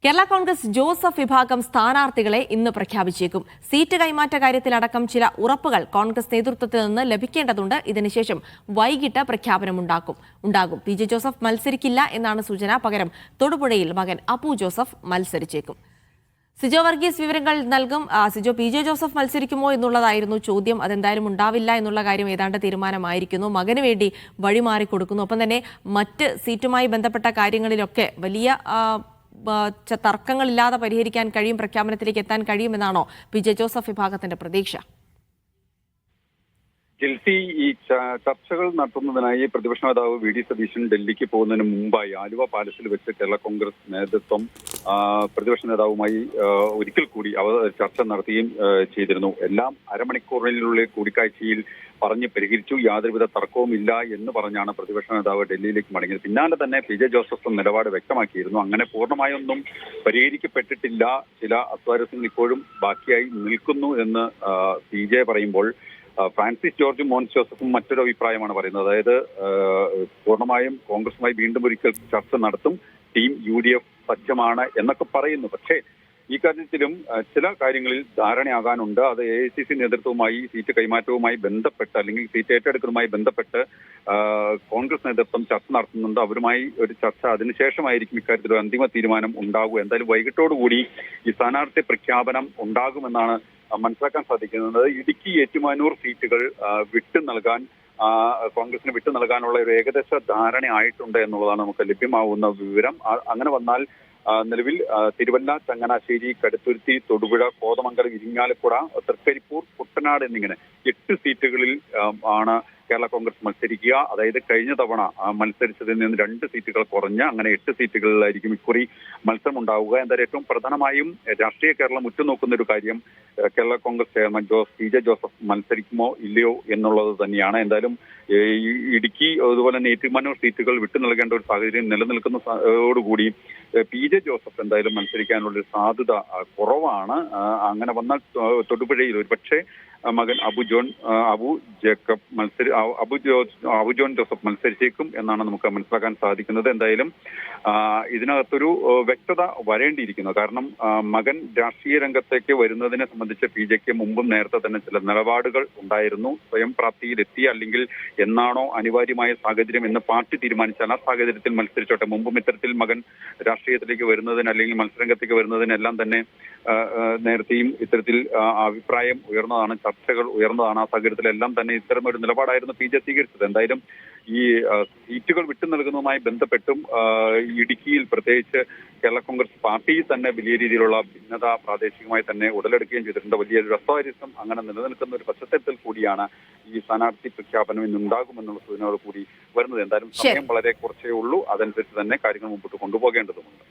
Kerala Congress Joseph വിഭാഗം സ്ഥാനാർത്ഥികളെ ഇന്ന് പ്രഖ്യാപിച്ചേക്കും. സീറ്റ് കൈമാറ്റ കാര്യത്തിലടക്കം ചില ഉറപ്പുകൾ കോൺഗ്രസ് നേതൃത്വത്തിൽ നിന്ന് ലഭിക്കേണ്ടതുണ്ട്. ഇതിനുശേഷം വൈകിട്ട് പ്രഖ്യാപനമുണ്ടാകും. പി ജെ ജോസഫ് മത്സരിക്കില്ല എന്നാണ് സൂചന. പകരം തൊടുപുഴയിൽ മകൻ അപ്പു ജോസഫ് മത്സരിച്ചേക്കും. സിജോ വർഗീസ് വിവരങ്ങൾ നൽകും. സിജോ, പി ജെ ജോസഫ് മത്സരിക്കുമോ എന്നുള്ളതായിരുന്നു ചോദ്യം. അതെന്തായാലും ഉണ്ടാവില്ല എന്നുള്ള കാര്യം ഏതാണ്ട് തീരുമാനമായിരിക്കുന്നു. മകന് വേണ്ടി വഴിമാറി കൊടുക്കുന്നു. ഒപ്പം തന്നെ മറ്റ് സീറ്റുമായി ബന്ധപ്പെട്ട കാര്യങ്ങളിലൊക്കെ വലിയ തർക്കങ്ങളില്ലാതെ പരിഹരിക്കാൻ കഴിയും, പ്രഖ്യാപനത്തിലേക്ക് എത്താൻ കഴിയുമെന്നാണോ പി ജെ ജോസഫ് വിഭാഗത്തിന്റെ പ്രതീക്ഷ? ജിൽസി, ഈ ചർച്ചകൾ നടത്തുന്നതിനായി പ്രതിപക്ഷ നേതാവ് വി ഡി സതീശൻ ഡൽഹിക്ക് പോകുന്നതിന് മുമ്പായി ആലുവ പാലസിൽ വെച്ച് കേരള കോൺഗ്രസ് നേതൃത്വം പ്രതിപക്ഷ നേതാവുമായി ഒരിക്കൽ കൂടി ചർച്ച നടത്തുകയും ചെയ്തിരുന്നു. എല്ലാം അരമണിക്കൂറിനുള്ളിൽ കൂടിക്കാഴ്ചയിൽ പറഞ്ഞ് പരിഹരിച്ചു. യാതൊരുവിധ തർക്കവും ഇല്ല എന്ന് പറഞ്ഞാണ് പ്രതിപക്ഷ നേതാവ് ഡൽഹിയിലേക്ക് മടങ്ങിയത്. പിന്നാലെ തന്നെ പി ജെ ജോസഫ് നിലപാട് വ്യക്തമാക്കിയിരുന്നു. അങ്ങനെ പൂർണ്ണമായൊന്നും പരിഹരിക്കപ്പെട്ടിട്ടില്ല, ചില അസ്വാരസ്യങ്ങൾ ഇപ്പോഴും ബാക്കിയായി നിൽക്കുന്നു എന്ന് പി ജെ പറയുമ്പോൾ ഫ്രാൻസിസ് ജോർജും മോൻസ് ജോസഫും മറ്റൊരു അഭിപ്രായമാണ് പറയുന്നത്. അതായത് പൂർണ്ണമായും കോൺഗ്രസുമായി വീണ്ടും ഒരിക്കൽ ചർച്ച നടത്തും, ടീം UDF സജ്ജമാണ് എന്നൊക്കെ പറയുന്നു. പക്ഷേ ഈ കാര്യത്തിലും ചില കാര്യങ്ങളിൽ ധാരണയാകാനുണ്ട്. അത് AICC നേതൃത്വവുമായി സീറ്റ് കൈമാറ്റവുമായി ബന്ധപ്പെട്ട് അല്ലെങ്കിൽ സീറ്റ് ഏറ്റെടുക്കലുമായി ബന്ധപ്പെട്ട് കോൺഗ്രസ് നേതൃത്വം ചർച്ച നടത്തുന്നുണ്ട്. അവരുമായി ഒരു ചർച്ച, അതിനുശേഷമായിരിക്കും ഇക്കാര്യത്തിൽ ഒരു അന്തിമ തീരുമാനം ഉണ്ടാകുക. എന്തായാലും വൈകിട്ടോടുകൂടി ഈ സ്ഥാനാർത്ഥി പ്രഖ്യാപനം ഉണ്ടാകുമെന്നാണ് മനസ്സിലാക്കാൻ സാധിക്കുന്നത്. ഇടുക്കി, ഏറ്റുമാനൂർ സീറ്റുകൾ വിട്ടു നൽകാൻ കോൺഗ്രസിന് വിട്ടു നൽകാനുള്ള ഒരു ഏകദേശ ധാരണ ആയിട്ടുണ്ട് എന്നുള്ളതാണ് നമുക്ക് ലഭ്യമാവുന്ന വിവരം. അങ്ങനെ വന്നാൽ നിലവിൽ തിരുവല്ല, ചങ്ങനാശ്ശേരി, കടുത്തുരുത്തി, തൊടുപുഴ, കോതമംഗലം, ഇരിങ്ങാലക്കുട, തൃക്കരിപ്പൂർ, കുട്ടനാട് എന്നിങ്ങനെ 8 സീറ്റുകളിൽ ആണ് കേരള കോൺഗ്രസ് മത്സരിക്കുക. അതായത് കഴിഞ്ഞ തവണ മത്സരിച്ചതിൽ നിന്ന് 2 സീറ്റുകൾ കുറഞ്ഞ് അങ്ങനെ 8 സീറ്റുകളിലായിരിക്കും ഇക്കുറി മത്സരം ഉണ്ടാവുക. എന്തായാലും ഏറ്റവും പ്രധാനമായും രാഷ്ട്രീയ കേരളം ഉറ്റുനോക്കുന്ന ഒരു കാര്യം Kerala Congress chairman P J Joseph മത്സരിക്കുമോ ഇല്ലയോ എന്നുള്ളത് തന്നെയാണ്. എന്തായാലും ഇടുക്കി അതുപോലെ തന്നെ ഏറ്റുമാനൂർ സീറ്റുകൾ വിട്ടു നൽകേണ്ട ഒരു സാഹചര്യം നിലനിൽക്കുന്നതോടുകൂടി പി ജെ ജോസഫ് എന്തായാലും മത്സരിക്കാനുള്ള സാധ്യത കുറവാണ്. അങ്ങനെ വന്നാൽ തൊടുപുഴയിൽ ഒരുപക്ഷെ മകൻ അബു ജോൺ ജോസഫ് മത്സരിച്ചേക്കും എന്നാണ് നമുക്ക് മനസ്സിലാക്കാൻ സാധിക്കുന്നത്. എന്തായാലും ഇതിനകത്തൊരു വ്യക്തത വരേണ്ടിയിരിക്കുന്നു. കാരണം മകൻ രാഷ്ട്രീയ രംഗത്തേക്ക് വരുന്നതിനെ സംബന്ധിച്ച് പി ജെക്ക് മുമ്പും നേരത്തെ തന്നെ ചില നിലപാടുകൾ ഉണ്ടായിരുന്നു. സ്വയം പ്രാപ്തിയിലെത്തി അല്ലെങ്കിൽ എന്നാണോ അനിവാര്യമായ സാഹചര്യം എന്ന് പാർട്ടി തീരുമാനിച്ചാൽ ആ സാഹചര്യത്തിൽ മത്സരിച്ചോട്ടെ. മുമ്പും ഇത്തരത്തിൽ മകൻ രാഷ്ട്രീയത്തിലേക്ക് വരുന്നതിന് അല്ലെങ്കിൽ മത്സരരംഗത്തേക്ക് വരുന്നതിനെല്ലാം തന്നെ നേരത്തെയും ഇത്തരത്തിൽ അഭിപ്രായം ഉയർന്നതാണ്, ചർച്ചകൾ ഉയർന്നതാണ്. ആ സാഹചര്യത്തിലെല്ലാം തന്നെ ഇത്തരം ഒരു നിലപാടായിരുന്നു പി ജെ സ്വീകരിച്ചത്. എന്തായാലും ഈ സീറ്റുകൾ വിട്ടു നൽകുന്നതുമായി ബന്ധപ്പെട്ടും ഇടുക്കിയിൽ പ്രത്യേകിച്ച് കേരള കോൺഗ്രസ് പാർട്ടിയിൽ തന്നെ വലിയ രീതിയിലുള്ള ഭിന്നത പ്രാദേശികമായി തന്നെ ഉടലെടുക്കുകയും ചെയ്തിട്ടുണ്ട്. വലിയൊരു അസ്വാരസ്യം അങ്ങനെ നിലനിൽക്കുന്ന ഒരു പശ്ചാത്തലത്തിൽ കൂടിയാണ് ഈ സ്ഥാനാർത്ഥി പ്രഖ്യാപനം ഇന്നുണ്ടാകുമെന്നുള്ള സൂചനയോട് കൂടി വരുന്നത്. എന്തായാലും സമയം വളരെ കുറച്ചേ ഉള്ളൂ. അതനുസരിച്ച് തന്നെ കാര്യങ്ങൾ മുമ്പോട്ട് കൊണ്ടുപോകേണ്ടതുണ്ട്.